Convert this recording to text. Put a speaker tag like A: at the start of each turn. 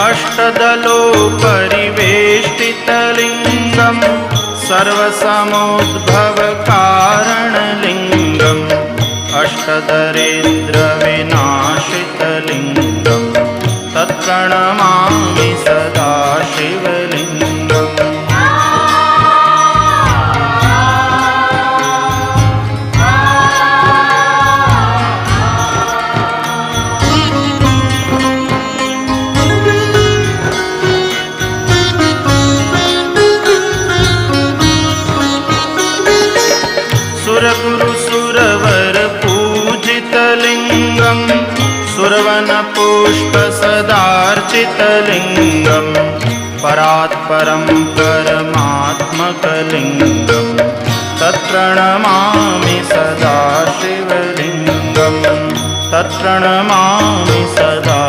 A: अष्टदलोपरिवेष्टितलिङ्गं सर्वसमुद्भवकारणलिङ्गम् अष्टदरिद्रविनाशितलिङ्गं तत्प्रणमामि सदा शिवलिङ्गम्। सुरगुरुसुरवर पूजितलिङ्गं सुरवनपुष्पसदार्चितलिङ्गं परात्परं परमात्मकलिङ्गं तत्प्रणमामि सदा शिवलिङ्गं तत्प्रणमामि सदा